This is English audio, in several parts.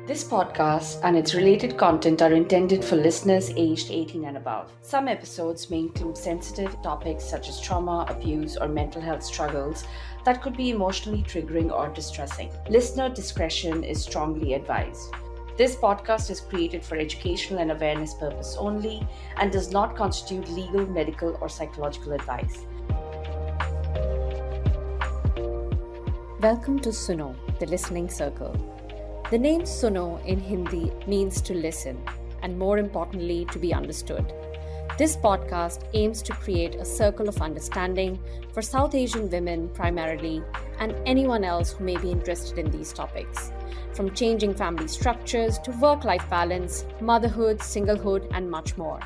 This podcast and its related content are intended for listeners aged 18 and above. Some episodes may include sensitive topics such as trauma, abuse, or mental health struggles that could be emotionally triggering or distressing. Listener discretion is strongly advised. This podcast is created for educational and awareness purpose only and does not constitute legal, medical, or psychological advice. Welcome to Sunoh, the listening circle. The name Sunoh in Hindi means to listen, and more importantly, to be understood. This podcast aims to create a circle of understanding for South Asian women primarily, and anyone else who may be interested in these topics, from changing family structures to work-life balance, motherhood, singlehood, and much more.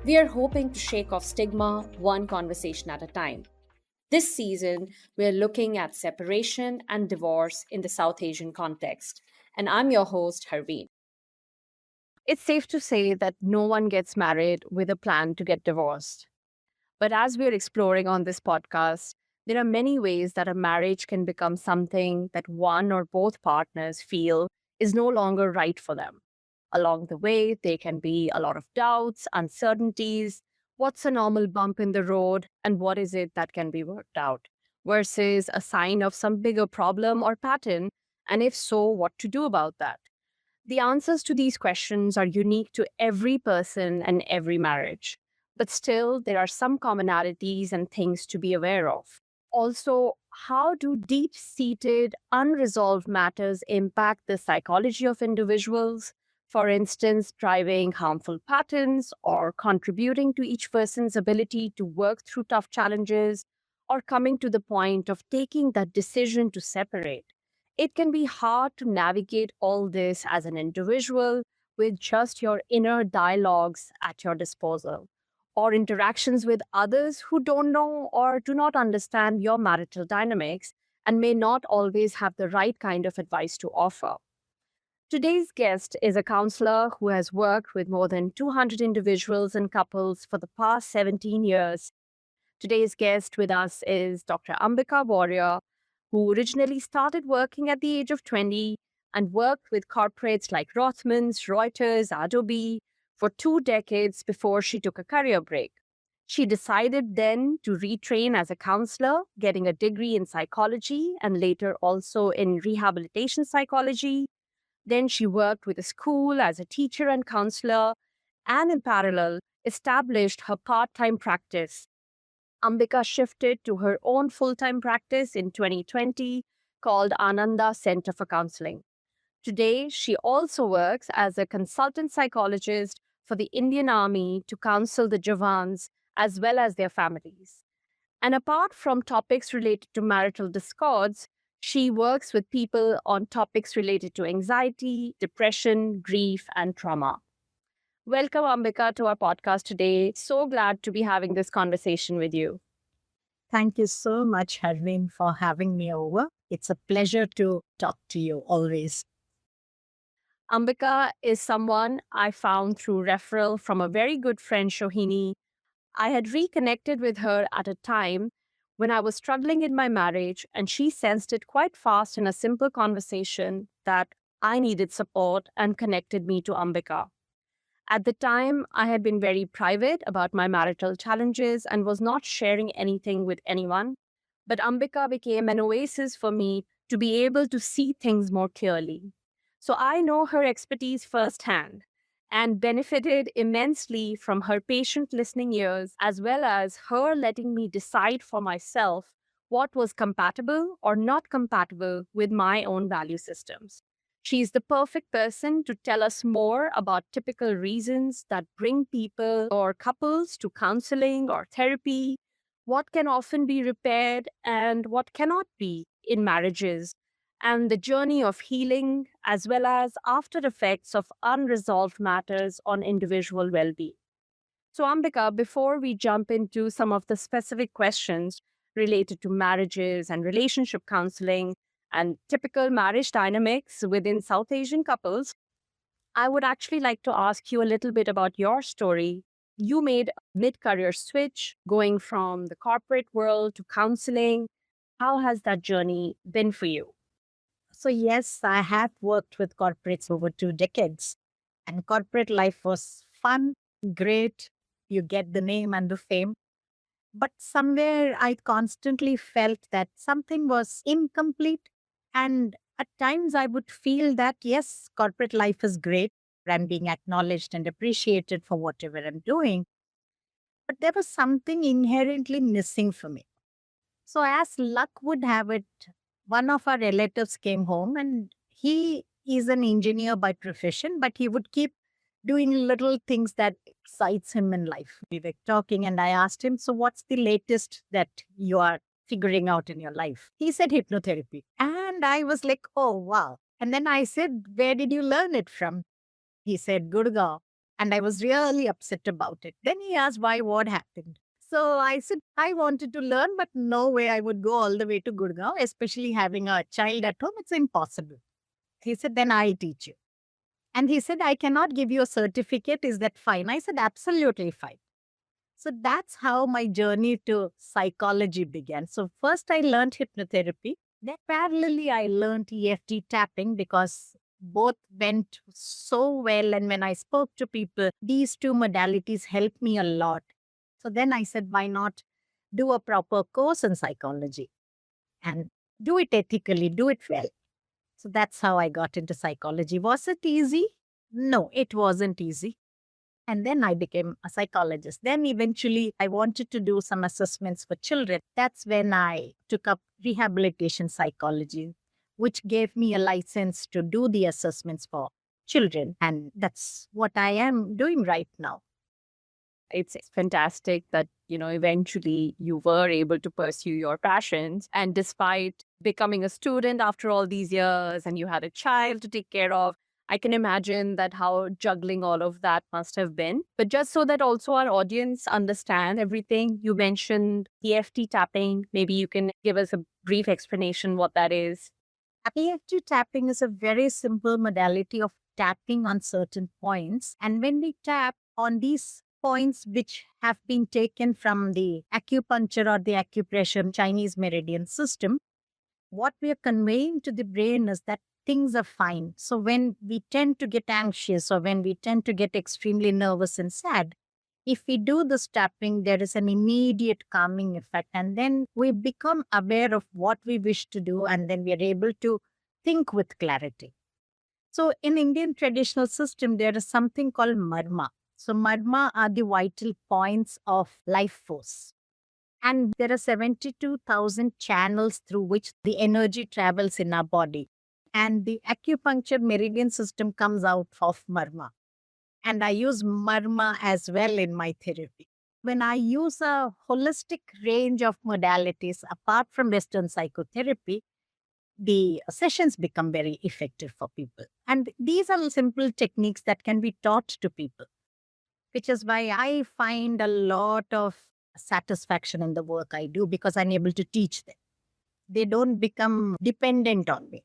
We are hoping to shake off stigma one conversation at a time. This season, we are looking at separation and divorce in the South Asian context. And I'm your host, Harveen. It's safe to say that no one gets married with a plan to get divorced. But as we're exploring on this podcast, there are many ways that a marriage can become something that one or both partners feel is no longer right for them. Along the way, there can be a lot of doubts, uncertainties. What's a normal bump in the road, and what is it that can be worked out, versus a sign of some bigger problem or pattern, and if so, what to do about that? The answers to these questions are unique to every person and every marriage, but still, there are some commonalities and things to be aware of. Also, how do deep-seated, unresolved matters impact the psychology of individuals? For instance, driving harmful patterns or contributing to each person's ability to work through tough challenges or coming to the point of taking that decision to separate. It can be hard to navigate all this as an individual with just your inner dialogues at your disposal, or interactions with others who don't know or do not understand your marital dynamics and may not always have the right kind of advice to offer. Today's guest is a counselor who has worked with more than 200 individuals and couples for the past 17 years. Today's guest with us is Dr. Ambika Warrier, who originally started working at the age of 20 and worked with corporates like Rothmans, Reuters, Adobe for 2 decades before she took a career break. She decided then to retrain as a counselor, getting a degree in psychology and later also in rehabilitation psychology. Then she worked with a school as a teacher and counselor, and in parallel, established her part-time practice. Ambika shifted to her own full-time practice in 2020 called Aananda Center for Counselling. Today, she also works as a consultant psychologist for the Indian Army to counsel the Jawans as well as their families. And apart from topics related to marital discords, she works with people on topics related to anxiety, depression, grief, and trauma. Welcome, Ambika, to our podcast today. So glad to be having this conversation with you. Thank you so much, Harveen, for having me over. It's a pleasure to talk to you always. Ambika is someone I found through referral from a very good friend, Shohini. I had reconnected with her at a time when I was struggling in my marriage, and she sensed it quite fast in a simple conversation that I needed support and connected me to Ambika. At the time, I had been very private about my marital challenges and was not sharing anything with anyone. But Ambika became an oasis for me to be able to see things more clearly. So I know her expertise firsthand and benefited immensely from her patient listening ears, as well as her letting me decide for myself what was compatible or not compatible with my own value systems. She's the perfect person to tell us more about typical reasons that bring people or couples to counseling or therapy, what can often be repaired and what cannot be in marriages, and the journey of healing, as well as after effects of unresolved matters on individual well being. So, Ambika, before we jump into some of the specific questions related to marriages and relationship counseling and typical marriage dynamics within South Asian couples, I would actually like to ask you a little bit about your story. You made a mid-career switch going from the corporate world to counseling. How has that journey been for you? So, yes, I have worked with corporates over 2 decades, and corporate life was fun, great. You get the name and the fame. But somewhere I constantly felt that something was incomplete. And at times I would feel that, yes, corporate life is great. I'm being acknowledged and appreciated for whatever I'm doing. But there was something inherently missing for me. So, as luck would have it, one of our relatives came home and he is an engineer by profession, but he would keep doing little things that excites him in life. We were talking and I asked him, so what's the latest that you are figuring out in your life? He said hypnotherapy. And I was like, oh, wow. And then I said, where did you learn it from? He said, Gurgaon. And I was really upset about it. Then he asked why, what happened? So I said, I wanted to learn, but no way I would go all the way to Gurgaon, especially having a child at home. It's impossible. He said, then I'll teach you. And he said, I cannot give you a certificate. Is that fine? I said, absolutely fine. So that's how my journey to psychology began. So first I learned hypnotherapy. Then parallelly I learned EFT tapping because both went so well. And when I spoke to people, these two modalities helped me a lot. So then I said, why not do a proper course in psychology and do it ethically, do it well. So that's how I got into psychology. Was it easy? No, it wasn't easy. And then I became a psychologist. Then eventually I wanted to do some assessments for children. That's when I took up rehabilitation psychology, which gave me a license to do the assessments for children. And that's what I am doing right now. It's fantastic that, eventually you were able to pursue your passions. And despite becoming a student after all these years and you had a child to take care of, I can imagine that how juggling all of that must have been. But just so that also our audience understand everything, you mentioned EFT tapping. Maybe you can give us a brief explanation what that is. EFT tapping is a very simple modality of tapping on certain points. And when we tap on these points which have been taken from the acupuncture or the acupressure Chinese meridian system, what we are conveying to the brain is that things are fine. So when we tend to get anxious or when we tend to get extremely nervous and sad, if we do this tapping, there is an immediate calming effect. And then we become aware of what we wish to do, and then we are able to think with clarity. So in Indian traditional system, there is something called marma. So marma are the vital points of life force. And there are 72,000 channels through which the energy travels in our body. And the acupuncture meridian system comes out of marma. And I use marma as well in my therapy. When I use a holistic range of modalities apart from Western psychotherapy, the sessions become very effective for people. And these are simple techniques that can be taught to people, which is why I find a lot of satisfaction in the work I do because I'm able to teach them. They don't become dependent on me.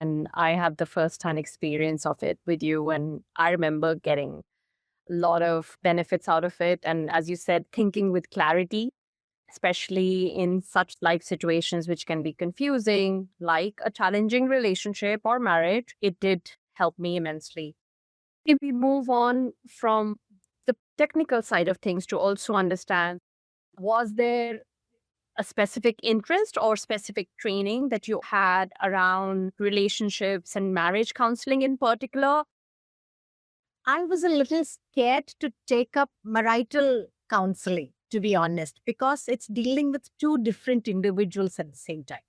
And I had the first-hand experience of it with you, and I remember getting a lot of benefits out of it. And as you said, thinking with clarity, especially in such life situations which can be confusing, like a challenging relationship or marriage, it did help me immensely. If we move on from the technical side of things to also understand, was there a specific interest or specific training that you had around relationships and marriage counseling in particular? I was a little scared to take up marital counseling, to be honest, because it's dealing with two different individuals at the same time.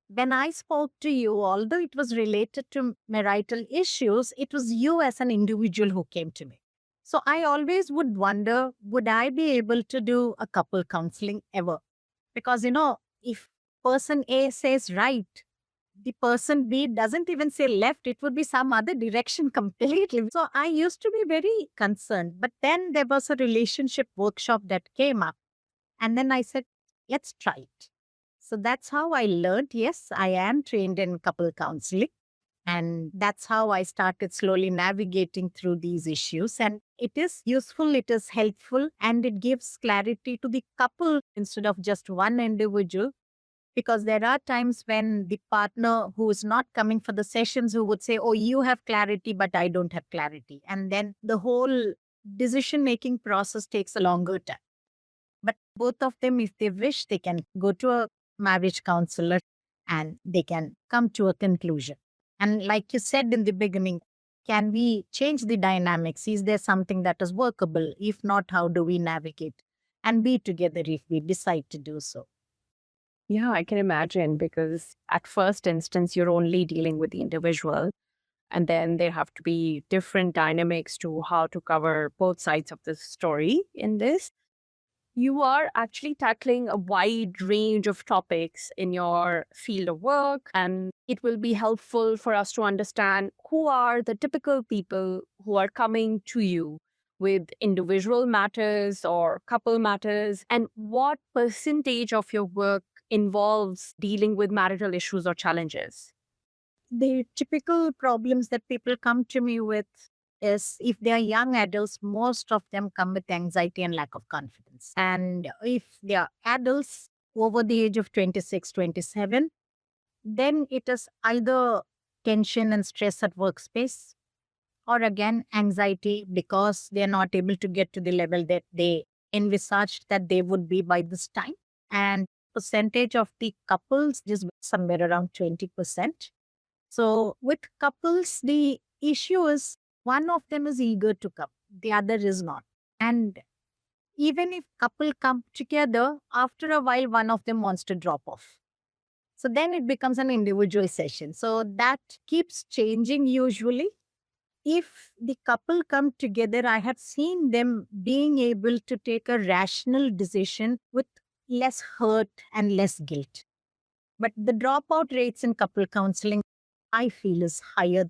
When I spoke to you, although it was related to marital issues, it was you as an individual who came to me. So I always would wonder, would I be able to do a couple counseling ever? Because, if person A says right, the person B doesn't even say left, it would be some other direction completely. So I used to be very concerned. But then there was a relationship workshop that came up. And then I said, let's try it. So that's how I learned. Yes, I am trained in couple counseling. And that's how I started slowly navigating through these issues. And it is useful, it is helpful, and it gives clarity to the couple instead of just one individual. Because there are times when the partner who is not coming for the sessions who would say, oh, you have clarity, but I don't have clarity. And then the whole decision-making process takes a longer time. But both of them, if they wish, they can go to a marriage counselor and they can come to a conclusion. And like you said in the beginning, can we change the dynamics? Is there something that is workable? If not, how do we navigate and be together if we decide to do so? Yeah, I can imagine, because at first instance, you're only dealing with the individual. And then there have to be different dynamics to how to cover both sides of the story in this. You are actually tackling a wide range of topics in your field of work, and it will be helpful for us to understand who are the typical people who are coming to you with individual matters or couple matters, and what percentage of your work involves dealing with marital issues or challenges. The typical problems that people come to me with is if they are young adults, most of them come with anxiety and lack of confidence. And if they are adults over the age of 26, 27, then it is either tension and stress at workspace, or again, anxiety because they are not able to get to the level that they envisaged that they would be by this time. And percentage of the couples is somewhere around 20%. So with couples, the issue is one of them is eager to come, the other is not. And even if couple come together, after a while, one of them wants to drop off. So then it becomes an individual session. So that keeps changing usually. If the couple come together, I have seen them being able to take a rational decision with less hurt and less guilt. But the dropout rates in couple counseling, I feel, is higher.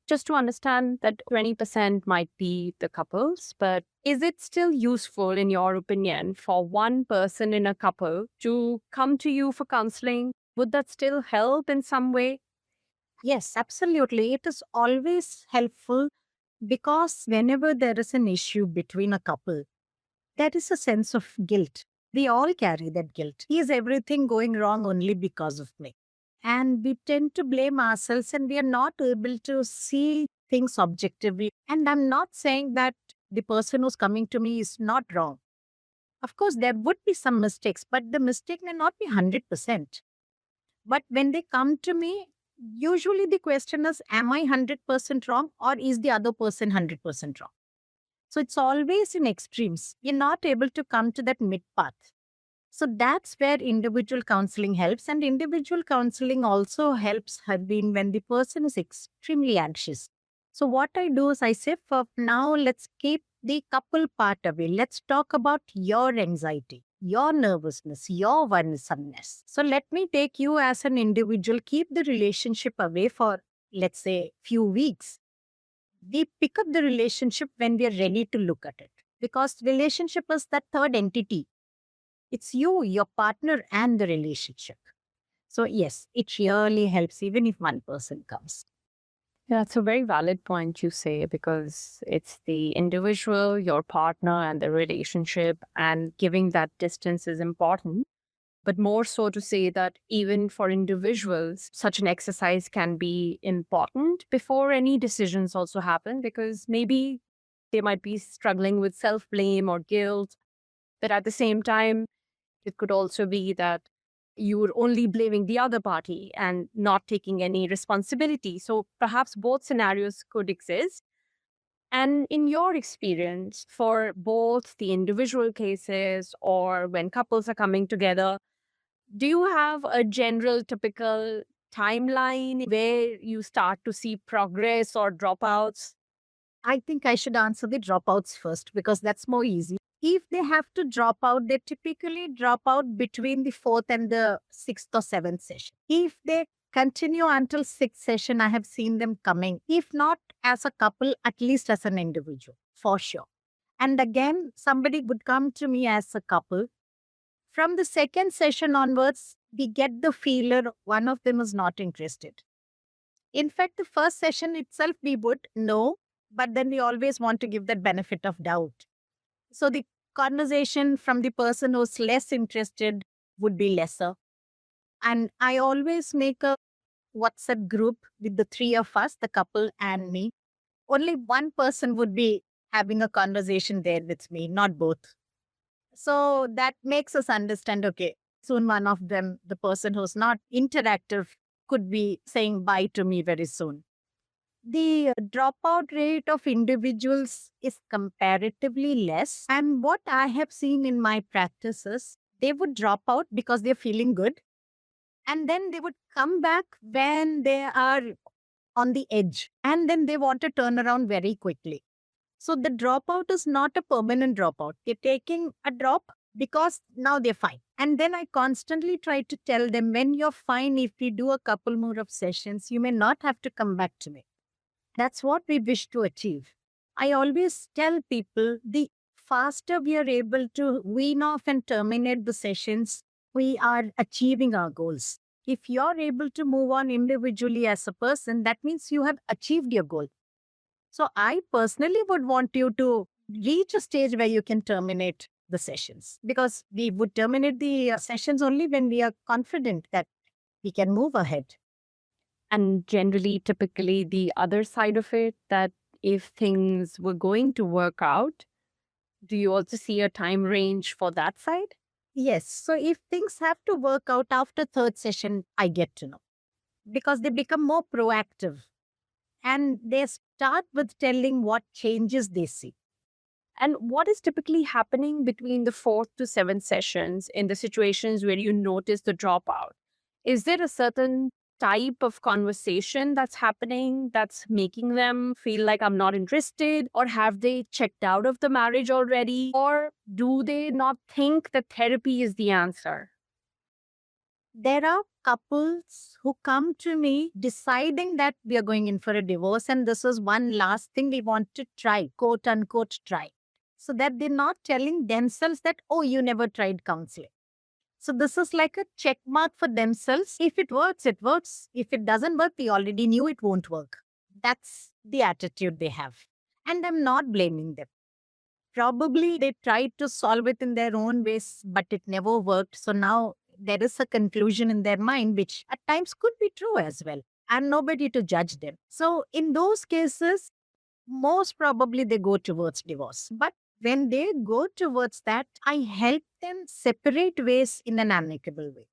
Just to understand that 20% might be the couples, but is it still useful, in your opinion, for one person in a couple to come to you for counseling? Would that still help in some way? Yes, absolutely. It is always helpful because whenever there is an issue between a couple, there is a sense of guilt. We all carry that guilt. Is everything going wrong only because of me? And we tend to blame ourselves and we are not able to see things objectively. And I'm not saying that the person who's coming to me is not wrong. Of course, there would be some mistakes, but the mistake may not be 100%. But when they come to me, usually the question is, am I 100% wrong or is the other person 100% wrong? So it's always in extremes. You're not able to come to that mid path. So that's where individual counseling helps. And individual counseling also helps Harbin when the person is extremely anxious. So what I do is I say, for now, let's keep the couple part away. Let's talk about your anxiety, your nervousness, your worrisomeness. So let me take you as an individual, keep the relationship away for, let's say, few weeks. We pick up the relationship when we are ready to look at it. Because relationship is that third entity. It's you, your partner, and the relationship. So yes, it really helps even if one person comes. Yeah, that's a very valid point you say, because it's the individual, your partner, and the relationship, and giving that distance is important. But more so to say that even for individuals, such an exercise can be important before any decisions also happen, because maybe they might be struggling with self-blame or guilt. But at the same time, it could also be that you're only blaming the other party and not taking any responsibility. So perhaps both scenarios could exist. And in your experience, for both the individual cases or when couples are coming together, do you have a general typical timeline where you start to see progress or dropouts? I think I should answer the dropouts first because that's more easy. If they have to drop out, they typically drop out between the fourth and the sixth or seventh session. If they continue until sixth session, I have seen them coming. If not as a couple, at least as an individual, for sure. And again, somebody would come to me as a couple. From the second session onwards, we get the feeler one of them is not interested. In fact, the first session itself, we would know, but then we always want to give that benefit of doubt. So the conversation from the person who's less interested would be lesser. And I always make a WhatsApp group with the three of us, the couple and me. Only one person would be having a conversation there with me, not both. So that makes us understand, okay, soon one of them, the person who's not interactive, could be saying bye to me very soon. The dropout rate of individuals is comparatively less. And what I have seen in my practices, they would drop out because they're feeling good. And then they would come back when they are on the edge. And then they want to turn around very quickly. So the dropout is not a permanent dropout. They're taking a drop because now they're fine. And then I constantly try to tell them, when you're fine, if we do a couple more of sessions, you may not have to come back to me. That's what we wish to achieve. I always tell people, the faster we are able to wean off and terminate the sessions, we are achieving our goals. If you're able to move on individually as a person, that means you have achieved your goal. So I personally would want you to reach a stage where you can terminate the sessions, because we would terminate the sessions only when we are confident that we can move ahead. And generally, typically, the other side of it, that if things were going to work out, do you also see a time range for that side? Yes. So if things have to work out after third session, I get to know, because they become more proactive and they start with telling what changes they see. And what is typically happening between the fourth to seventh sessions in the situations where you notice the dropout? Is there a certain type of conversation that's happening that's making them feel like I'm not interested? Or have they checked out of the marriage already? Or do they not think that therapy is the answer? There are couples who come to me deciding that we are going in for a divorce, and this is one last thing we want to try, quote unquote, try. So that they're not telling themselves that, oh, you never tried counseling. So this is like a check mark for themselves. If it works, it works. If it doesn't work, we already knew it won't work. That's the attitude they have. And I'm not blaming them. Probably they tried to solve it in their own ways, but it never worked. So now there is a conclusion in their mind, which at times could be true as well. I'm nobody to judge them. So in those cases, most probably they go towards divorce. But when they go towards that, I help them separate ways in an amicable way.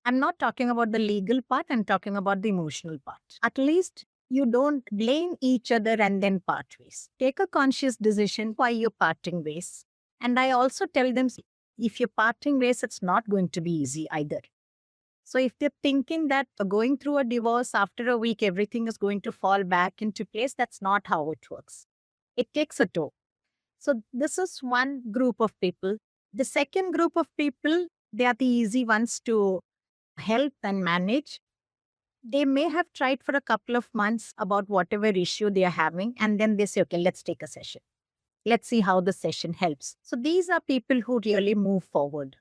I'm not talking about the legal part, I'm talking about the emotional part. At least you don't blame each other and then part ways. Take a conscious decision why you're parting ways. And I also tell them, if you're parting ways, it's not going to be easy either. So if they're thinking that going through a divorce after a week, everything is going to fall back into place, that's not how it works. It takes a toll. So this is one group of people. The second group of people, they are the easy ones to help and manage. They may have tried for a couple of months about whatever issue they are having, and then they say, okay, let's take a session. Let's see how the session helps. So these are people who really move forward.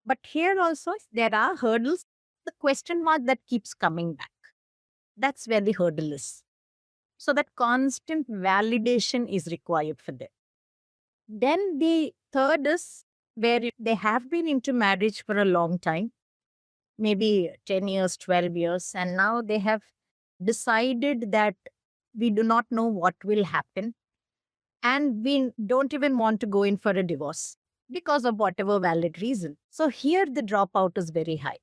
But here also, there are hurdles. The question mark that keeps coming back. That's where the hurdle is. So that constant validation is required for them. Then the third is where they have been into marriage for a long time, maybe 10 years, 12 years, and now they have decided that we do not know what will happen and we don't even want to go in for a divorce because of whatever valid reason. So here the dropout is very high,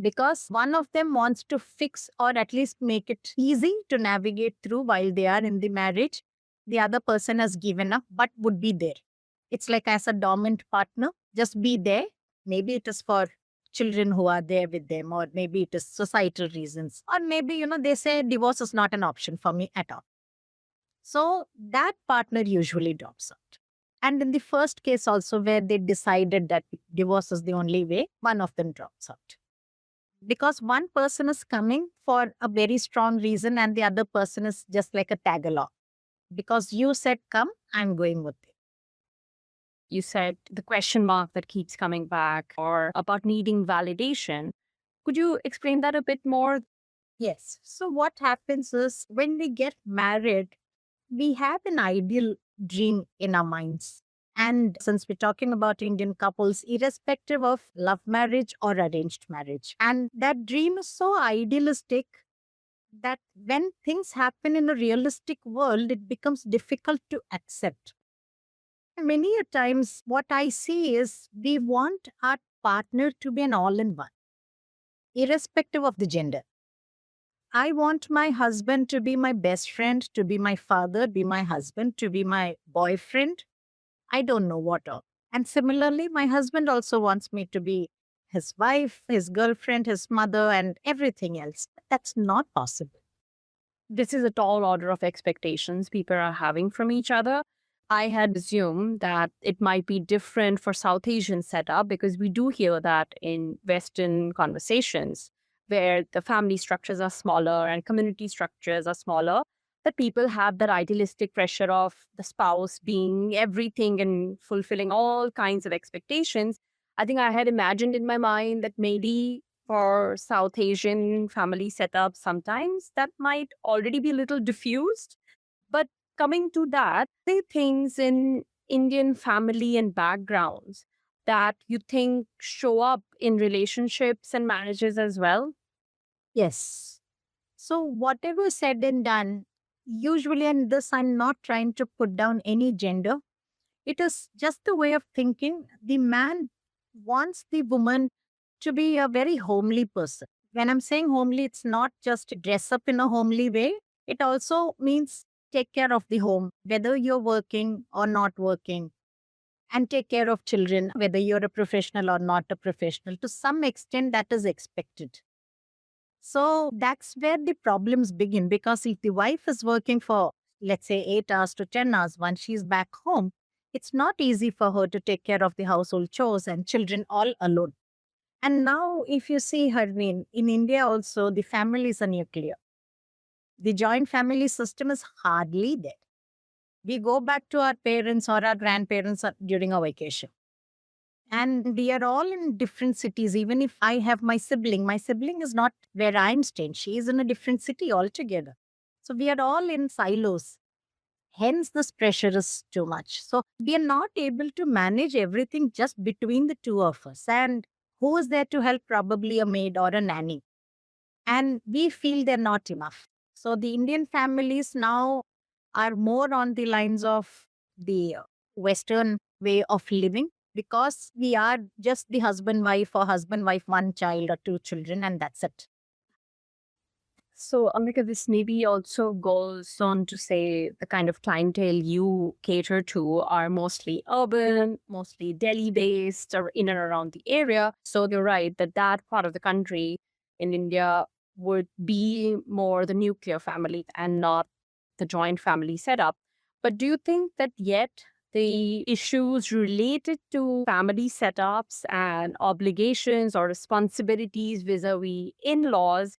because one of them wants to fix or at least make it easy to navigate through while they are in the marriage. The other person has given up but would be there. It's like as a dormant partner, just be there. Maybe it is for children who are there with them, or maybe it is societal reasons, or maybe, they say divorce is not an option for me at all. So that partner usually drops out. And in the first case also, where they decided that divorce is the only way, one of them drops out. Because one person is coming for a very strong reason and the other person is just like a tag along. Because you said come, I'm going with it. You said the question mark that keeps coming back, or about needing validation. Could you explain that a bit more? Yes. So what happens is, when we get married, we have an ideal dream in our minds. And since we're talking about Indian couples, irrespective of love marriage or arranged marriage, and that dream is so idealistic that when things happen in a realistic world, it becomes difficult to accept. Many a times, what I see is we want our partner to be an all in one, irrespective of the gender. I want my husband to be my best friend, to be my father, be my husband, to be my boyfriend. I don't know what all. And similarly, my husband also wants me to be his wife, his girlfriend, his mother, and everything else. That's not possible. This is a tall order of expectations people are having from each other. I had assumed that it might be different for South Asian setup because we do hear that in Western conversations where the family structures are smaller and community structures are smaller, that people have that idealistic pressure of the spouse being everything and fulfilling all kinds of expectations. I think I had imagined in my mind that maybe for South Asian family setups, sometimes that might already be a little diffused. But coming to that, the things in Indian family and backgrounds that you think show up in relationships and marriages as well? Yes. So, whatever said and done, usually, and this I'm not trying to put down any gender, it is just the way of thinking. The man wants the woman to be a very homely person. When I'm saying homely, it's not just dress up in a homely way, it also means take care of the home, whether you're working or not working, and take care of children, whether you're a professional or not a professional. To some extent, that is expected. So that's where the problems begin because if the wife is working for, let's say, 8 hours to 10 hours, once she's back home, it's not easy for her to take care of the household chores and children all alone. And now, if you see her in India also, the families are nuclear. The joint family system is hardly there. We go back to our parents or our grandparents during our vacation. And we are all in different cities. Even if I have my sibling is not where I'm staying. She is in a different city altogether. So we are all in silos. Hence, this pressure is too much. So we are not able to manage everything just between the two of us. And who is there to help? Probably a maid or a nanny. And we feel they're not enough. So the Indian families now are more on the lines of the Western way of living because we are just the husband, wife, or husband, wife, one child or two children, and that's it. So, Ambika, this maybe also goes on to say the kind of clientele you cater to are mostly urban, mostly Delhi based or in and around the area. So, you're right that that part of the country in India would be more the nuclear family and not the joint family setup. But do you think that yet the issues related to family setups and obligations or responsibilities vis a vis in laws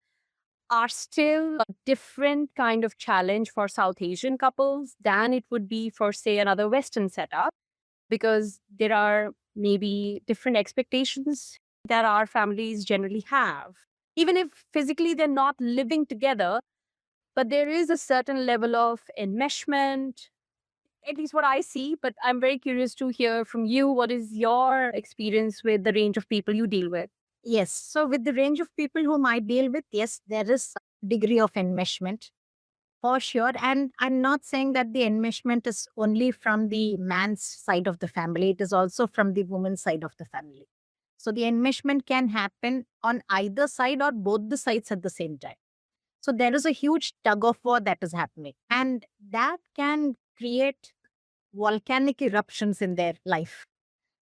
are still a different kind of challenge for South Asian couples than it would be for, say, another Western setup, because there are maybe different expectations that our families generally have. Even if physically they're not living together, but there is a certain level of enmeshment, at least what I see. But I'm very curious to hear from you. What is your experience with the range of people you deal with? Yes. So with the range of people whom I deal with, yes, there is a degree of enmeshment for sure. And I'm not saying that the enmeshment is only from the man's side of the family. It is also from the woman's side of the family. So the enmeshment can happen on either side or both the sides at the same time. So there is a huge tug of war that is happening. And that can create volcanic eruptions in their life.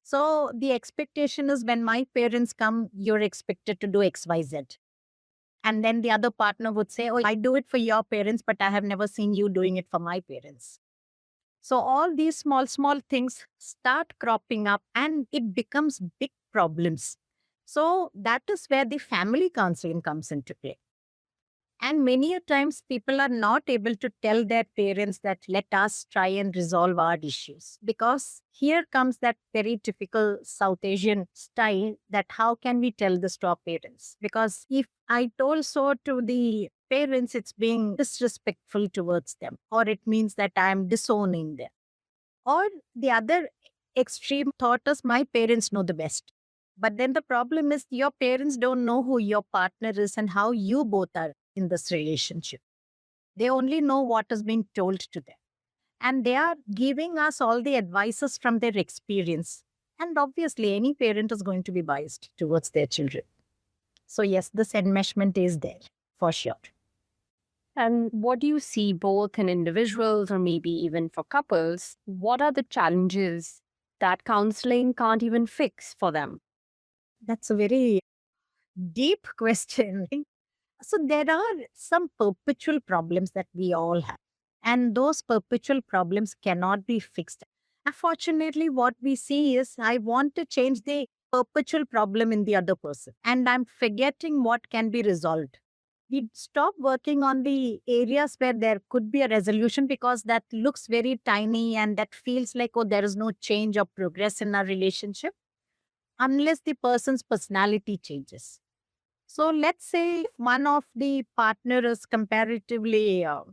So the expectation is when my parents come, you're expected to do XYZ. And then the other partner would say, oh, I do it for your parents, but I have never seen you doing it for my parents. So all these small things start cropping up and it becomes big problems. So that is where the family counseling comes into play. And many a times people are not able to tell their parents that let us try and resolve our issues. Because here comes that very typical South Asian style that how can we tell this to our parents? Because if I told so to the parents, it's being disrespectful towards them, or it means that I'm disowning them. Or the other extreme thought is my parents know the best. But then the problem is your parents don't know who your partner is and how you both are in this relationship. They only know what is being told to them. And they are giving us all the advices from their experience. And obviously, any parent is going to be biased towards their children. So, yes, this enmeshment is there for sure. And what do you see both in individuals or maybe even for couples? What are the challenges that counseling can't even fix for them? That's a very deep question. So, there are some perpetual problems that we all have, and those perpetual problems cannot be fixed. Unfortunately, what we see is I want to change the perpetual problem in the other person, and I'm forgetting what can be resolved. We stop working on the areas where there could be a resolution because that looks very tiny and that feels like, oh, there is no change or progress in our relationship unless the person's personality changes. So let's say if one of the partner is comparatively or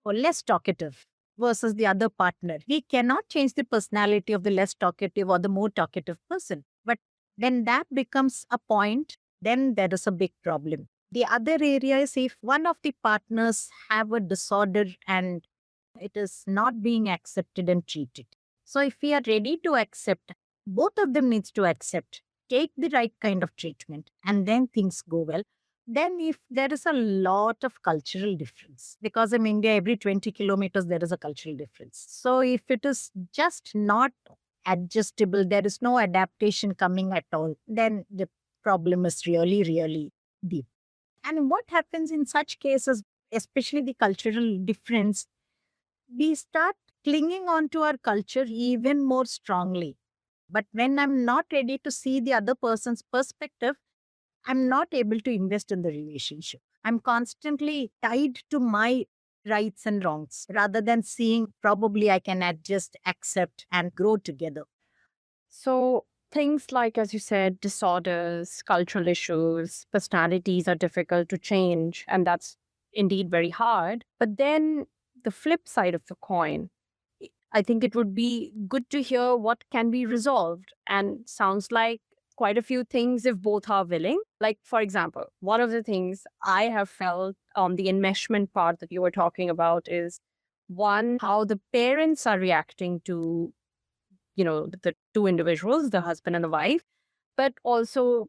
less talkative versus the other partner. We cannot change the personality of the less talkative or the more talkative person. But when that becomes a point, then there is a big problem. The other area is if one of the partners have a disorder and it is not being accepted and treated. So if we are ready to accept, both of them needs to accept, take the right kind of treatment, and then things go well. Then if there is a lot of cultural difference, because in India, every 20 kilometers, there is a cultural difference. So if it is just not adjustable, there is no adaptation coming at all, then the problem is really, really deep. And what happens in such cases, especially the cultural difference, we start clinging on to our culture even more strongly. But when I'm not ready to see the other person's perspective, I'm not able to invest in the relationship. I'm constantly tied to my rights and wrongs rather than seeing probably I can adjust, accept, and grow together. So, things like, as you said, disorders, cultural issues, personalities are difficult to change, and that's indeed very hard. But then the flip side of the coin, I think it would be good to hear what can be resolved. And sounds like quite a few things if both are willing. Like, for example, one of the things I have felt on the enmeshment part that you were talking about is one, how the parents are reacting to, the two individuals, the husband and the wife, but also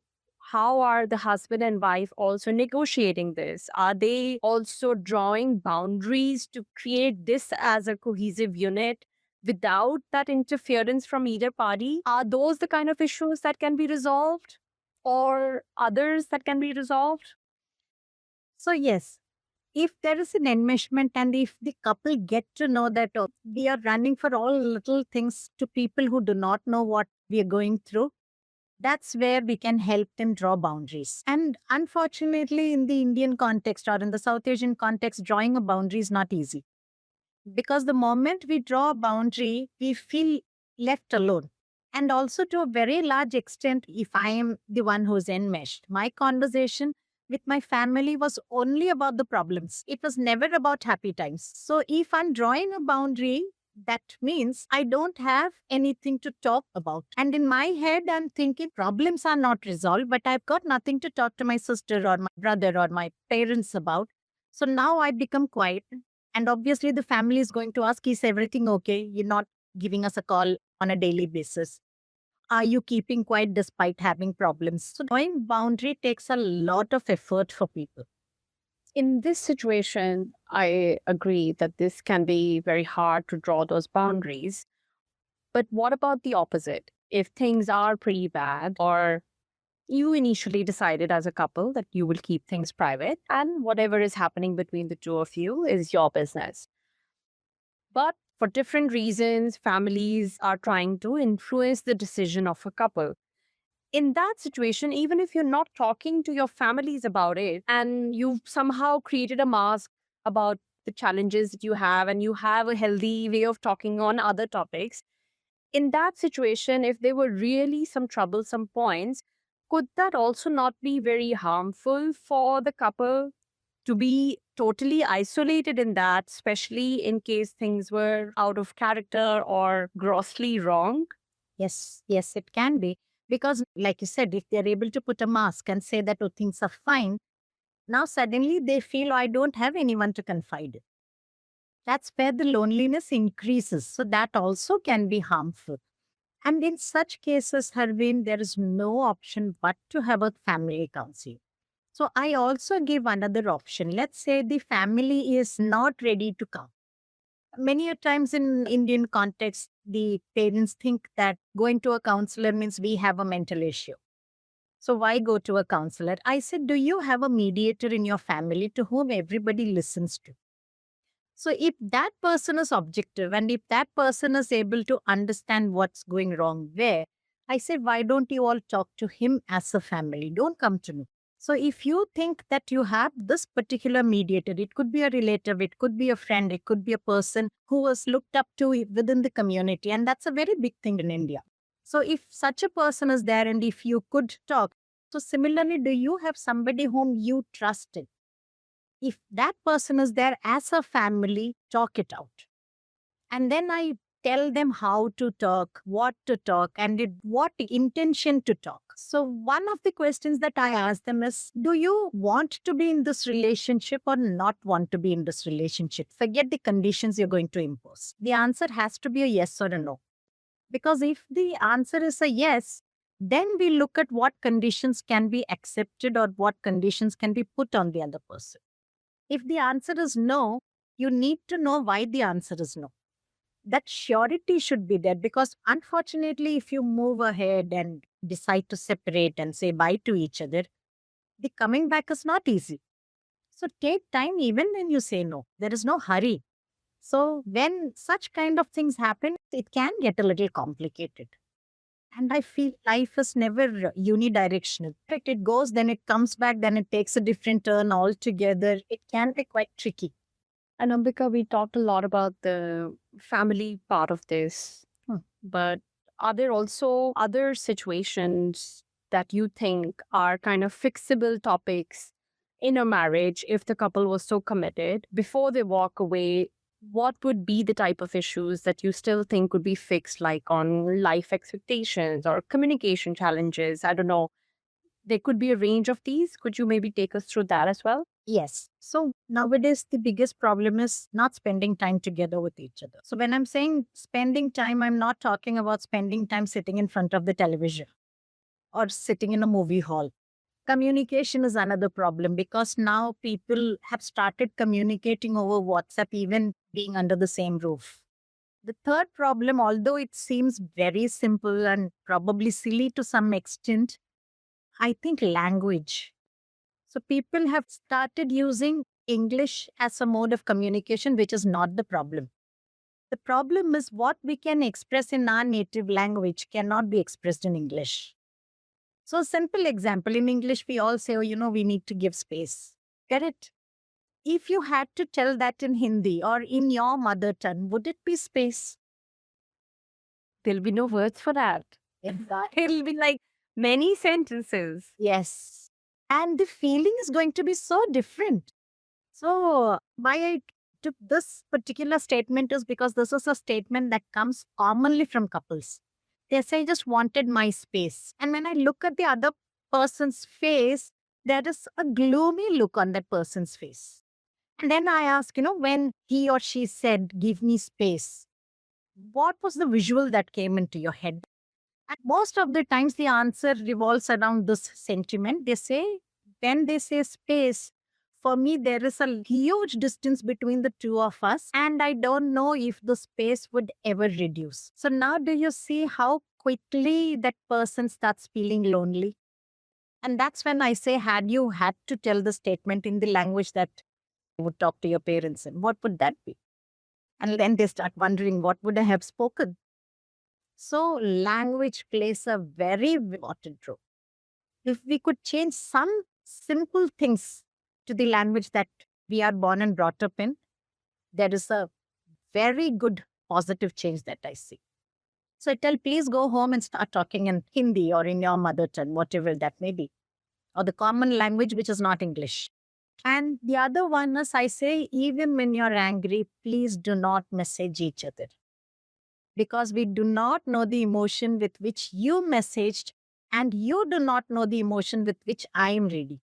how are the husband and wife also negotiating this? Are they also drawing boundaries to create this as a cohesive unit without that interference from either party? Are those the kind of issues that can be resolved or others that can be resolved? So, yes, if there is an enmeshment and if the couple get to know that oh, we are running for all little things to people who do not know what we are going through, that's where we can help them draw boundaries. And unfortunately, in the Indian context or in the South Asian context, drawing a boundary is not easy. Because the moment we draw a boundary, we feel left alone. And also, to a very large extent, if I am the one who's enmeshed, my conversation with my family was only about the problems. It was never about happy times. So, if I'm drawing a boundary, that means I don't have anything to talk about. And in my head, I'm thinking problems are not resolved, but I've got nothing to talk to my sister or my brother or my parents about. So now I become quiet. And obviously, the family is going to ask, is everything okay? You're not giving us a call on a daily basis. Are you keeping quiet despite having problems? So, drawing boundary takes a lot of effort for people. In this situation, I agree that this can be very hard to draw those boundaries. But what about the opposite? If things are pretty bad, or you initially decided as a couple that you will keep things private and whatever is happening between the two of you is your business. But for different reasons, families are trying to influence the decision of a couple. In that situation, even if you're not talking to your families about it and you've somehow created a mask about the challenges that you have and you have a healthy way of talking on other topics, in that situation, if there were really some troublesome points, could that also not be very harmful for the couple to be totally isolated in that, especially in case things were out of character or grossly wrong? Yes, yes, it can be. Because, like you said, if they're able to put a mask and say that, oh, things are fine, now suddenly they feel, I don't have anyone to confide in. That's where the loneliness increases. So that also can be harmful. And in such cases, Harvin, there is no option but to have a family counselor. So I also give another option. Let's say the family is not ready to come. Many a times in Indian context, the parents think that going to a counselor means we have a mental issue. So why go to a counselor? I said, do you have a mediator in your family to whom everybody listens to? So if that person is objective and if that person is able to understand what's going wrong where, I said, why don't you all talk to him as a family? Don't come to me. So if you think that you have this particular mediator, it could be a relative, it could be a friend, it could be a person who was looked up to within the community. And that's a very big thing in India. So if such a person is there and if you could talk, so similarly, do you have somebody whom you trusted? If that person is there as a family, talk it out. And then I tell them how to talk, what to talk, and what intention to talk. So, one of the questions that I ask them is, do you want to be in this relationship or not want to be in this relationship? Forget the conditions you're going to impose. The answer has to be a yes or a no. Because if the answer is a yes, then we look at what conditions can be accepted or what conditions can be put on the other person. If the answer is no, you need to know why the answer is no. That surety should be there because unfortunately, if you move ahead and decide to separate and say bye to each other, the coming back is not easy. So take time even when you say no. There is no hurry. So when such kind of things happen, it can get a little complicated. And I feel life is never unidirectional. It goes, then it comes back, then it takes a different turn altogether. It can be quite tricky. And Ambika, we talked a lot about the family part of this, but are there also other situations that you think are kind of fixable topics in a marriage if the couple was so committed before they walk away? What would be the type of issues that you still think could be fixed, like on life expectations or communication challenges? I don't know. There could be a range of these. Could you maybe take us through that as well? Yes. So nowadays, the biggest problem is not spending time together with each other. So when I'm saying spending time, I'm not talking about spending time sitting in front of the television or sitting in a movie hall. Communication is another problem because now people have started communicating over WhatsApp, even being under the same roof. The third problem, although it seems very simple and probably silly to some extent, I think language. So people have started using English as a mode of communication, which is not the problem. The problem is what we can express in our native language cannot be expressed in English. So, simple example in English, we all say, oh, we need to give space. Get it? If you had to tell that in Hindi or in your mother tongue, would it be space? There'll be no words for that. It'll be like many sentences. Yes. And the feeling is going to be so different. So, why I took this particular statement is because this is a statement that comes commonly from couples. They say, I just wanted my space. And when I look at the other person's face, there is a gloomy look on that person's face. And then I ask, when he or she said, give me space, what was the visual that came into your head? And most of the times, the answer revolves around this sentiment. They say, when they say space, for me, there is a huge distance between the two of us, and I don't know if the space would ever reduce. So now, do you see how quickly that person starts feeling lonely? And that's when I say, had you had to tell the statement in the language that you would talk to your parents in, what would that be? And then they start wondering, what would I have spoken? So, language plays a very important role. If we could change some simple things to the language that we are born and brought up in, there is a very good positive change that I see. So I tell, please go home and start talking in Hindi or in your mother tongue, whatever that may be, or the common language which is not English. And the other one is, I say, even when you're angry, please do not message each other, because we do not know the emotion with which you messaged, and you do not know the emotion with which I am reading.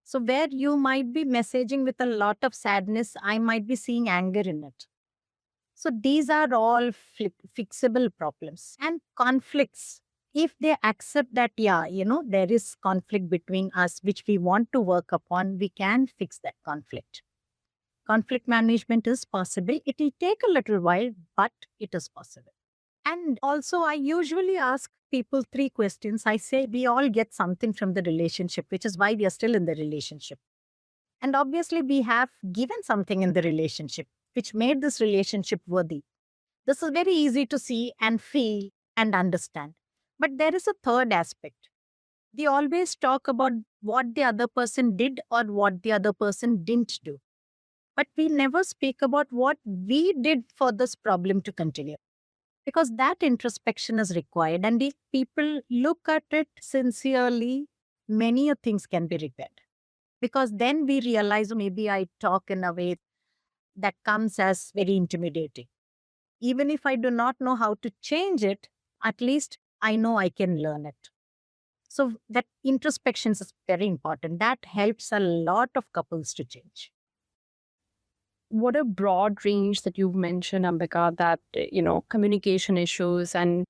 So, where you might be messaging with a lot of sadness, I might be seeing anger in it. So, these are all fixable problems and conflicts. If they accept that, yeah, there is conflict between us, which we want to work upon, we can fix that conflict. Conflict management is possible. It will take a little while, but it is possible. And also, I usually ask people three questions. I say, we all get something from the relationship, which is why we are still in the relationship. And obviously, we have given something in the relationship, which made this relationship worthy. This is very easy to see and feel and understand. But there is a third aspect. We always talk about what the other person did or what the other person didn't do. But we never speak about what we did for this problem to continue, because that introspection is required. And if people look at it sincerely, many things can be repaired. Because then we realize, maybe I talk in a way that comes as very intimidating. Even if I do not know how to change it, at least I know I can learn it. So that introspection is very important. That helps a lot of couples to change. What a broad range that you've mentioned, Ambika, that, communication issues. And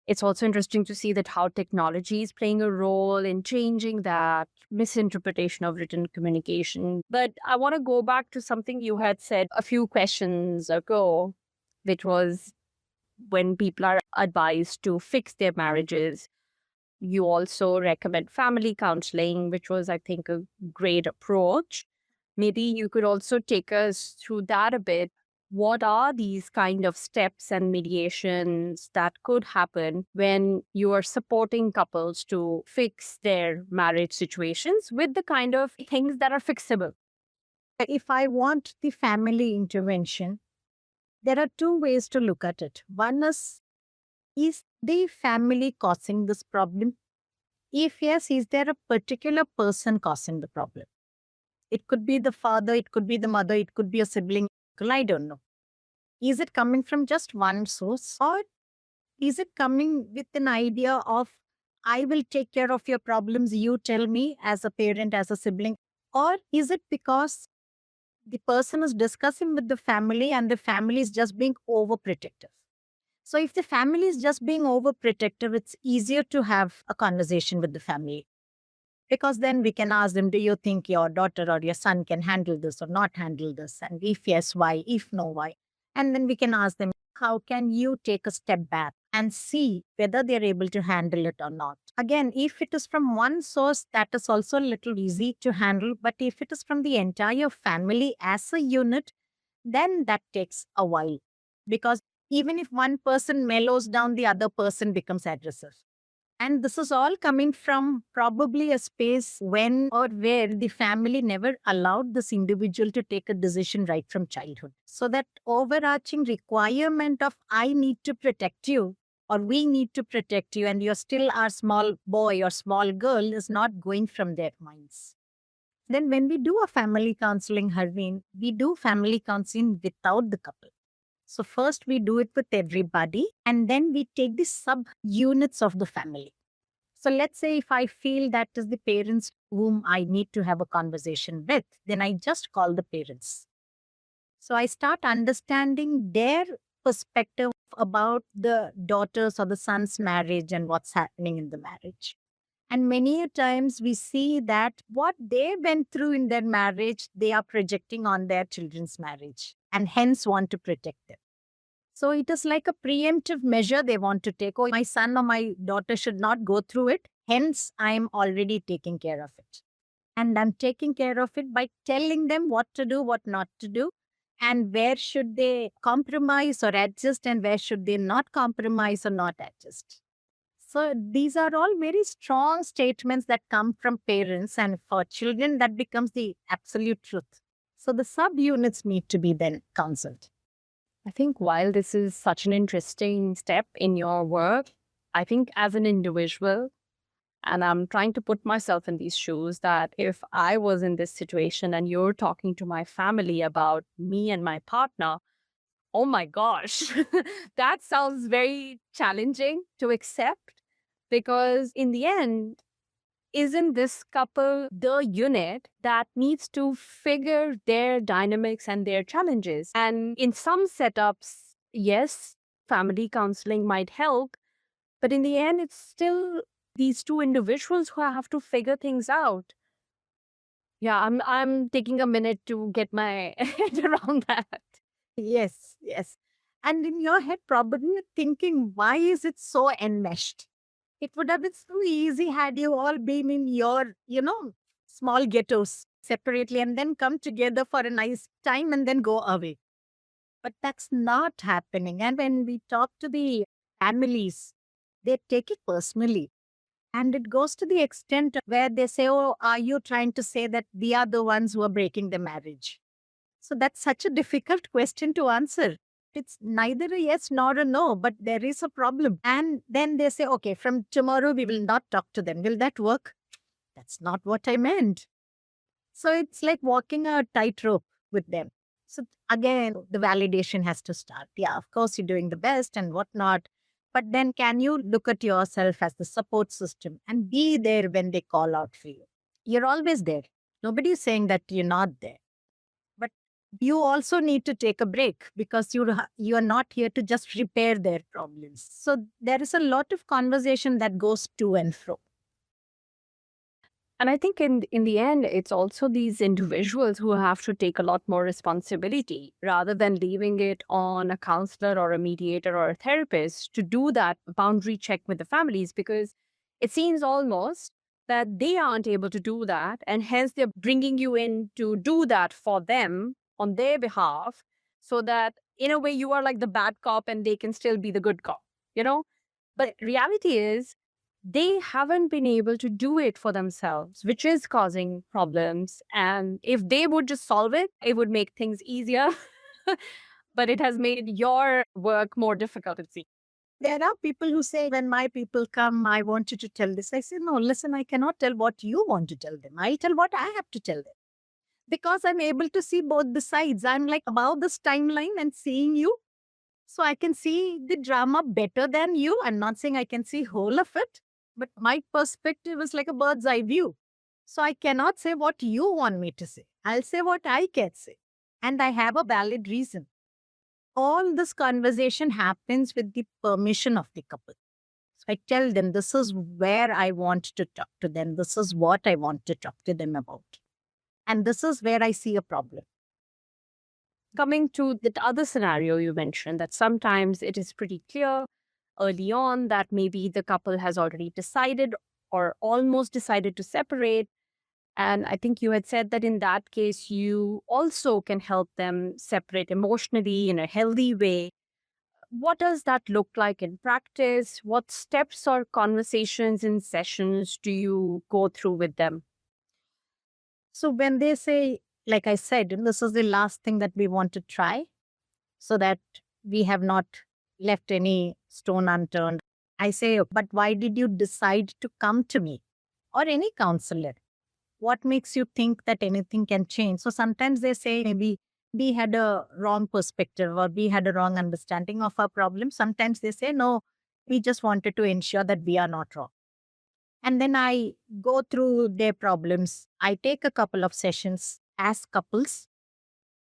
it's also interesting to see that how technology is playing a role in changing that misinterpretation of written communication. But I want to go back to something you had said a few questions ago, which was when people are advised to fix their marriages. You also recommend family counseling, which was, I think, a great approach. Maybe you could also take us through that a bit. What are these kind of steps and mediations that could happen when you are supporting couples to fix their marriage situations with the kind of things that are fixable? If I want the family intervention, there are two ways to look at it. One is the family causing this problem? If yes, is there a particular person causing the problem? It could be the father, it could be the mother, it could be a sibling. I don't know. Is it coming from just one source, or is it coming with an idea of, I will take care of your problems, you tell me, as a parent, as a sibling? Or is it because the person is discussing with the family and the family is just being overprotective? So if the family is just being overprotective, it's easier to have a conversation with the family. Because then we can ask them, do you think your daughter or your son can handle this or not handle this? And if yes, why? If no, why? And then we can ask them, how can you take a step back and see whether they're able to handle it or not? Again, if it is from one source, that is also a little easy to handle. But if it is from the entire family as a unit, then that takes a while. Because even if one person mellows down, the other person becomes aggressive. And this is all coming from probably a space when or where the family never allowed this individual to take a decision right from childhood. So that overarching requirement of, I need to protect you, or we need to protect you, and you're still our small boy or small girl, is not going from their minds. Then when we do a family counseling, Harveen, we do family counseling without the couple. So first we do it with everybody, and then we take the sub-units of the family. So let's say if I feel that is the parents whom I need to have a conversation with, then I just call the parents. So I start understanding their perspective about the daughter's or the son's marriage and what's happening in the marriage. And many times we see that what they went through in their marriage, they are projecting on their children's marriage and hence want to protect them. So it is like a preemptive measure they want to take. Oh, my son or my daughter should not go through it. Hence, I am already taking care of it. And I'm taking care of it by telling them what to do, what not to do, and where should they compromise or adjust, and where should they not compromise or not adjust. So these are all very strong statements that come from parents, and for children, that becomes the absolute truth. So the subunits need to be then counseled. I think while this is such an interesting step in your work, I think as an individual, And I'm trying to put myself in these shoes that if I was in this situation and you're talking to my family about me and my partner, oh my gosh, that sounds very challenging to accept because in the end, isn't this couple the unit that needs to figure their dynamics and their challenges? And in some setups, yes, family counseling might help, but in the end, it's still these two individuals who have to figure things out. Yeah, I'm taking a minute to get my head around that. Yes, yes. And in your head, probably you're thinking, why is it so enmeshed? It would have been so easy had you all been in your, small ghettos separately and then come together for a nice time and then go away. But that's not happening. And when we talk to the families, they take it personally. And it goes to the extent where they say, oh, are you trying to say that we are the ones who are breaking the marriage? So that's such a difficult question to answer. It's neither a yes nor a no, but there is a problem. And then they say, okay, from tomorrow we will not talk to them. Will that work? That's not what I meant. So it's like walking a tightrope with them. So again, the validation has to start. Yeah, of course, you're doing the best and whatnot. But then can you look at yourself as the support system and be there when they call out for you? You're always there. Nobody's saying that you're not there. But you also need to take a break because you are not here to just repair their problems. So there is a lot of conversation that goes to and fro. And I think in the end, it's also these individuals who have to take a lot more responsibility rather than leaving it on a counselor or a mediator or a therapist to do that boundary check with the families, because it seems almost that they aren't able to do that. And hence they're bringing you in to do that for them on their behalf so that in a way you are like the bad cop and they can still be the good cop, you know? But reality is they haven't been able to do it for themselves, which is causing problems. And if they would just solve it, it would make things easier. But it has made your work more difficult, it seems. There are people who say, when my people come, I want you to tell this. I say, no, listen, I cannot tell what you want to tell them. I'll tell what I have to tell them. Because I'm able to see both the sides. I'm like above this timeline and seeing you. So I can see the drama better than you. I'm not saying I can see whole of it, but my perspective is like a bird's eye view. So I cannot say what you want me to say. I'll say what I can say. And I have a valid reason. All this conversation happens with the permission of the couple. So I tell them, this is where I want to talk to them. This is what I want to talk to them about. And this is where I see a problem. Coming to the other scenario you mentioned, that sometimes it is pretty clear early on that maybe the couple has already decided or almost decided to separate. And I think you had said that in that case, you also can help them separate emotionally in a healthy way. What does that look like in practice? What steps or conversations and sessions do you go through with them? So when they say, like I said, this is the last thing that we want to try so that we have not left any stone unturned. I say, but why did you decide to come to me or any counselor? What makes you think that anything can change? So sometimes they say, maybe we had a wrong perspective or we had a wrong understanding of our problem. Sometimes they say, no, we just wanted to ensure that we are not wrong. And then I go through their problems. I take a couple of sessions as couples.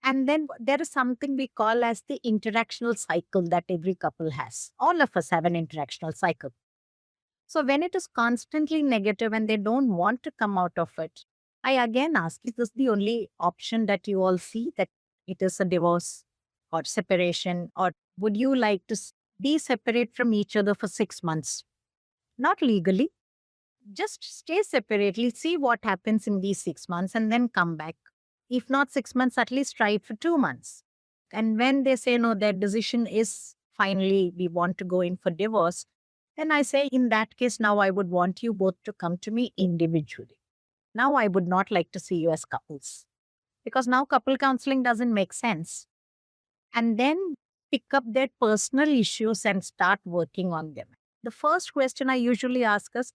And then there is something we call as the interactional cycle that every couple has. All of us have an interactional cycle. So when it is constantly negative and they don't want to come out of it, I again ask, is this the only option that you all see, that it is a divorce or separation? Or would you like to be separate from each other for 6 months? Not legally, just stay separately, see what happens in these 6 months and then come back. If not 6 months, at least try it for 2 months. And when they say, no, their decision is finally, we want to go in for divorce, then I say, in that case, now I would want you both to come to me individually. Now I would not like to see you as couples because now couple counseling doesn't make sense. And then pick up their personal issues and start working on them. The first question I usually ask is,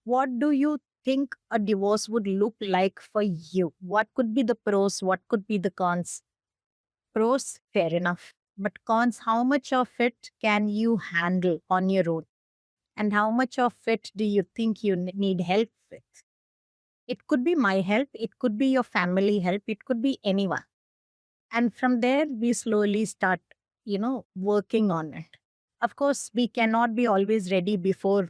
What do you think a divorce would look like for you? What could be the pros? What could be the cons? Pros, fair enough. But cons, how much of it can you handle on your own? And how much of it do you think you need help with? It could be my help, it could be your family help, it could be anyone. And from there, we slowly start, working on it. Of course, we cannot be always ready before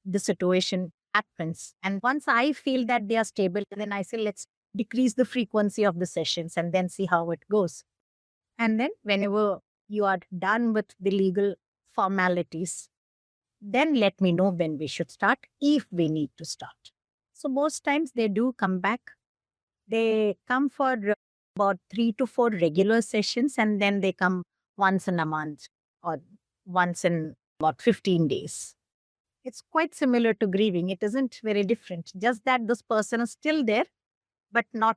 the situation happens. And once I feel that they are stable, then I say, let's decrease the frequency of the sessions and then see how it goes. And then, whenever you are done with the legal formalities, then let me know when we should start, if we need to start. So, most times they do come back. They come for about 3 to 4 regular sessions, and then they come once in a month or once in about 15 days. It's quite similar to grieving. It isn't very different, just that this person is still there, but not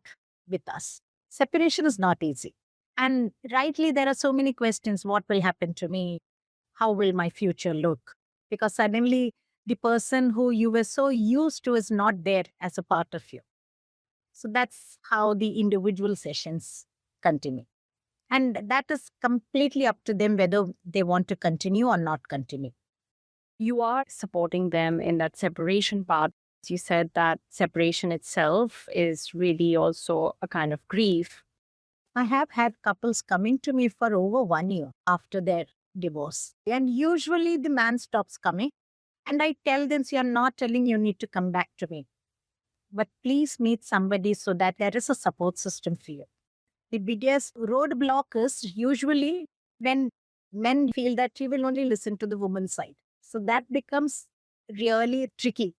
with us. Separation is not easy. And rightly, there are so many questions. What will happen to me? How will my future look? Because suddenly the person who you were so used to is not there as a part of you. So that's how the individual sessions continue. And that is completely up to them whether they want to continue or not continue. You are supporting them in that separation part. You said that separation itself is really also a kind of grief. I have had couples coming to me for over 1 year after their divorce. And usually the man stops coming. And I tell them, so you're not telling you need to come back to me. But please meet somebody so that there is a support system for you. The biggest roadblock is usually when men feel that he will only listen to the woman's side. So that becomes really tricky.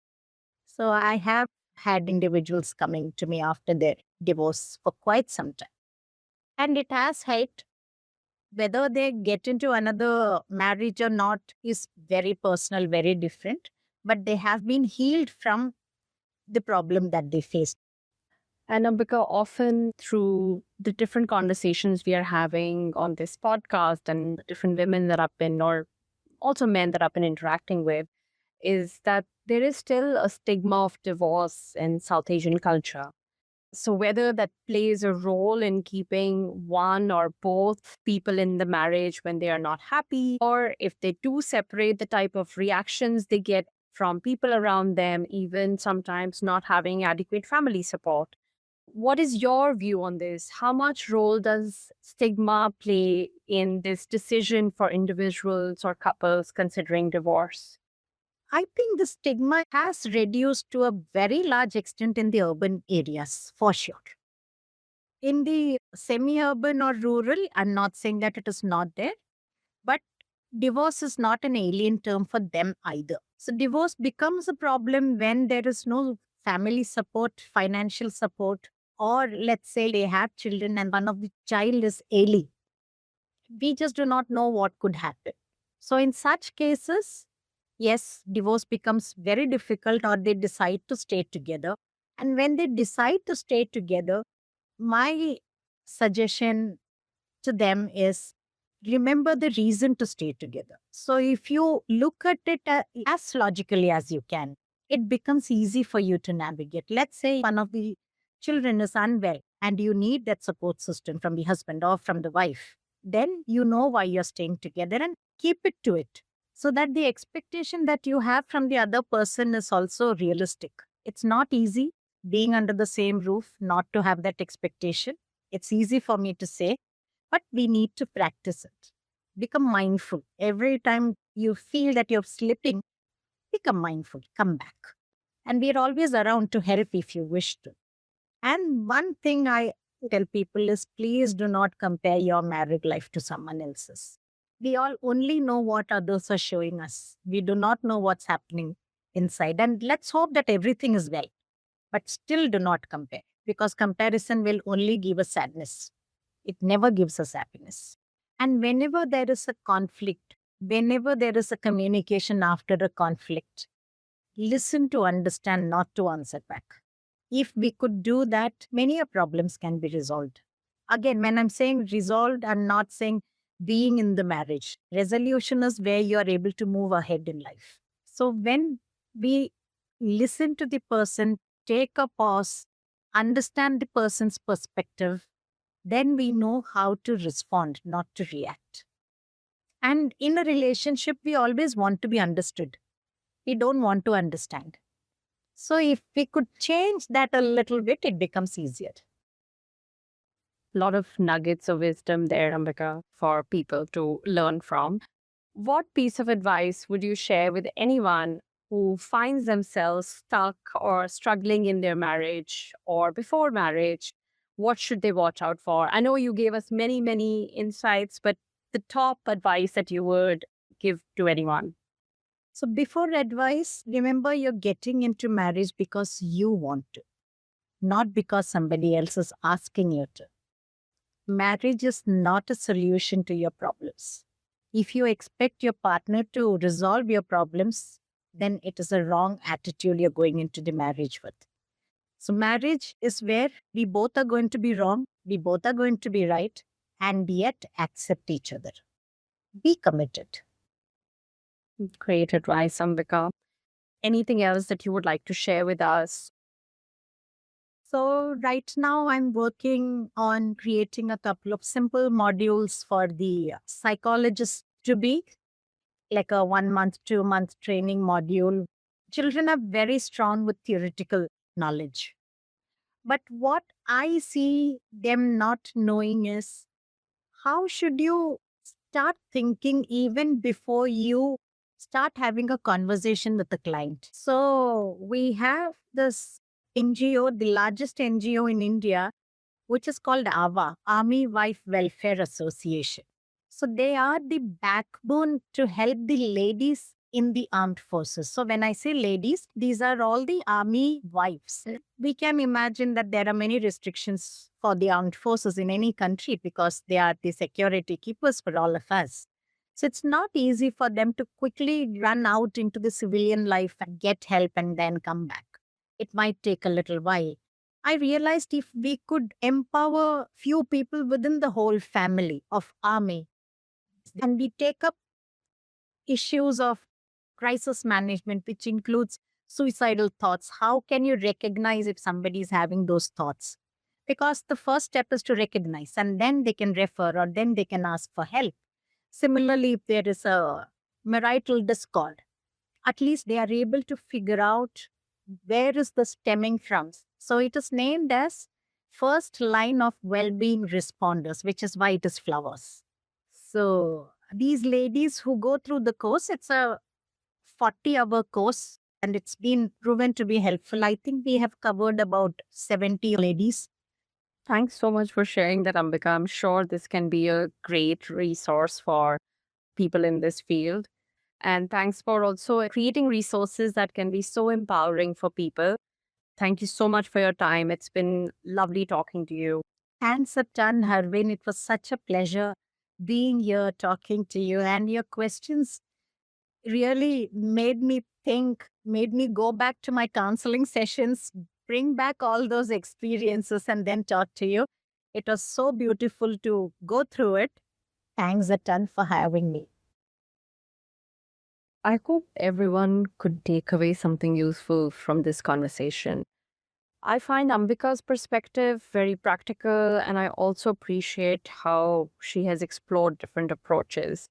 So I have had individuals coming to me after their divorce for quite some time. And it has helped. Whether they get into another marriage or not is very personal, very different. But they have been healed from the problem that they faced. And Ambika, often through the different conversations we are having on this podcast and the different women that I've been, or also men that I've been interacting with, is that there is still a stigma of divorce in South Asian culture. So whether that plays a role in keeping one or both people in the marriage when they are not happy, or if they do separate, the type of reactions they get from people around them, even sometimes not having adequate family support. What is your view on this? How much role does stigma play in this decision for individuals or couples considering divorce? I think the stigma has reduced to a very large extent in the urban areas, for sure. In the semi-urban or rural, I'm not saying that it is not there, but divorce is not an alien term for them either. So divorce becomes a problem when there is no family support, financial support, or let's say they have children and one of the child is ailing. We just do not know what could happen. So in such cases, yes, divorce becomes very difficult or they decide to stay together. And when they decide to stay together, my suggestion to them is remember the reason to stay together. So if you look at it as logically as you can, it becomes easy for you to navigate. Let's say one of the children is unwell and you need that support system from the husband or from the wife. Then you know why you're staying together and keep it to it so that the expectation that you have from the other person is also realistic. It's not easy being under the same roof, not to have that expectation. It's easy for me to say, but we need to practice it. Become mindful. Every time you feel that you're slipping, become mindful, come back. And we're always around to help if you wish to. And one thing I tell people is please do not compare your married life to someone else's. We all only know what others are showing us. We do not know what's happening inside. And let's hope that everything is well. But still do not compare because comparison will only give us sadness. It never gives us happiness. And whenever there is a conflict, whenever there is a communication after a conflict, listen to understand, not to answer back. If we could do that, many problems can be resolved. Again, when I'm saying resolved, I'm not saying being in the marriage. Resolution is where you are able to move ahead in life. So when we listen to the person, take a pause, understand the person's perspective, then we know how to respond, not to react. And in a relationship, we always want to be understood. We don't want to understand. So if we could change that a little bit, it becomes easier. A lot of nuggets of wisdom there, Ambika, for people to learn from. What piece of advice would you share with anyone who finds themselves stuck or struggling in their marriage or before marriage? What should they watch out for? I know you gave us many, many insights, but the top advice that you would give to anyone? So before advice, remember you're getting into marriage because you want to, not because somebody else is asking you to. Marriage is not a solution to your problems. If you expect your partner to resolve your problems, then it is a wrong attitude you're going into the marriage with. So, marriage is where we both are going to be wrong, we both are going to be right, and yet accept each other. Be committed. Great advice, Ambika. Anything else that you would like to share with us? So, right now, I'm working on creating a couple of simple modules for the psychologist to be like a 1 month, 2 month training module. Children are very strong with theoretical knowledge. But what I see them not knowing is how should you start thinking even before you start having a conversation with the client. So we have this NGO, the largest NGO in India, which is called AVA, Army Wife Welfare Association. So they are the backbone to help the ladies in the armed forces. So when I say ladies, these are all the army wives. We can imagine that there are many restrictions for the armed forces in any country because they are the security keepers for all of us. So it's not easy for them to quickly run out into the civilian life and get help and then come back. It might take a little while. I realized if we could empower few people within the whole family of army and we take up issues of crisis management, which includes suicidal thoughts. How can you recognize if somebody is having those thoughts? Because the first step is to recognize, and then they can refer or then they can ask for help. Similarly, if there is a marital discord, at least they are able to figure out where is the stemming from. So it is named as first line of well-being responders, which is why it is flowers. So these ladies who go through the course, it's a 40-hour course and it's been proven to be helpful. I think we have covered about 70 ladies. Thanks so much for sharing that, Ambika. I'm sure this can be a great resource for people in this field. And thanks for also creating resources that can be so empowering for people. Thank you so much for your time. It's been lovely talking to you. Thanks a ton, Harvin. It was such a pleasure being here talking to you. And your questions really made me think, made me go back to my counseling sessions, bring back all those experiences, and then talk to you. It was so beautiful to go through it. Thanks a ton for having me. I hope everyone could take away something useful from this conversation. I find Ambika's perspective very practical, and I also appreciate how she has explored different approaches,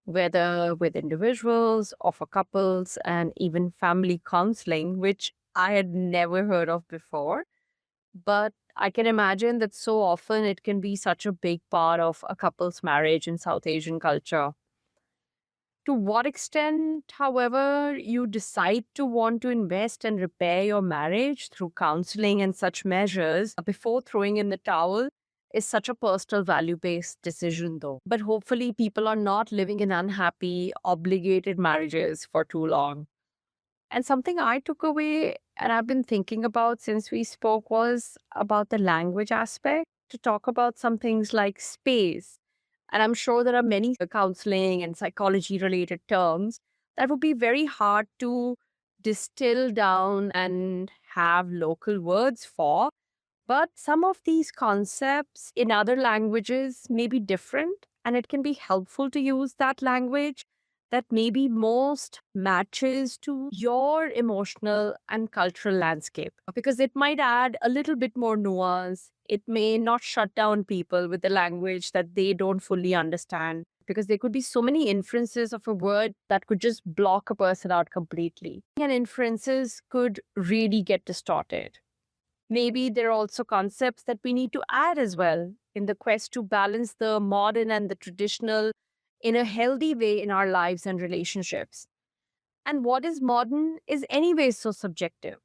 whether with individuals or for couples, and even family counseling, which I had never heard of before. But I can imagine that so often it can be such a big part of a couple's marriage in South Asian culture. To what extent, however, you decide to want to invest and repair your marriage through counseling and such measures before throwing in the towel is such a personal value based decision, though. But hopefully, people are not living in unhappy, obligated marriages for too long. And something I took away and I've been thinking about since we spoke was about the language aspect, to talk about some things like space. And I'm sure there are many counseling and psychology related terms that would be very hard to distill down and have local words for. But some of these concepts in other languages may be different, and it can be helpful to use that language that maybe most matches to your emotional and cultural landscape, because it might add a little bit more nuance. It may not shut down people with a language that they don't fully understand, because there could be so many inferences of a word that could just block a person out completely. And inferences could really get distorted. Maybe there are also concepts that we need to add as well in the quest to balance the modern and the traditional in a healthy way in our lives and relationships. And what is modern is anyway so subjective.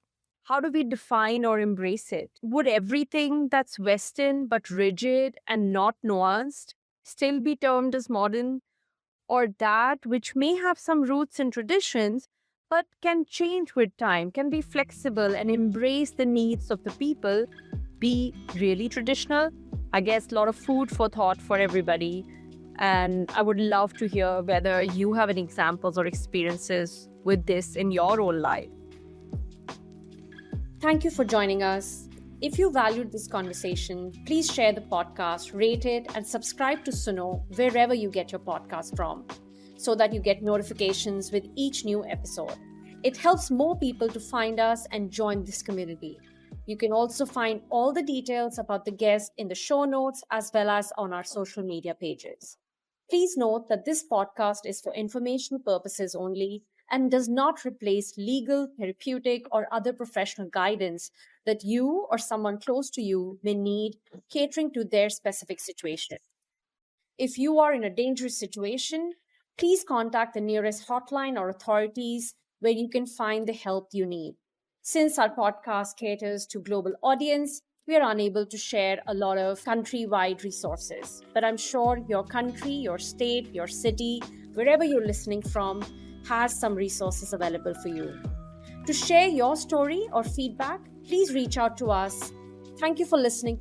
How do we define or embrace it? Would everything that's Western but rigid and not nuanced still be termed as modern? Or that which may have some roots in traditions but can change with time, can be flexible and embrace the needs of the people, be really traditional? I guess a lot of food for thought for everybody. And I would love to hear whether you have any examples or experiences with this in your own life. Thank you for joining us. If you valued this conversation, please share the podcast, rate it, and subscribe to Sunoh wherever you get your podcast from, so that you get notifications with each new episode. It helps more people to find us and join this community. You can also find all the details about the guest in the show notes as well as on our social media pages. Please note that this podcast is for informational purposes only and does not replace legal, therapeutic, or other professional guidance that you or someone close to you may need, catering to their specific situation. If you are in a dangerous situation, please contact the nearest hotline or authorities where you can find the help you need. Since our podcast caters to global audience, we are unable to share a lot of countrywide resources, but I'm sure your country, your state, your city, wherever you're listening from, has some resources available for you. To share your story or feedback, please reach out to us. Thank you for listening.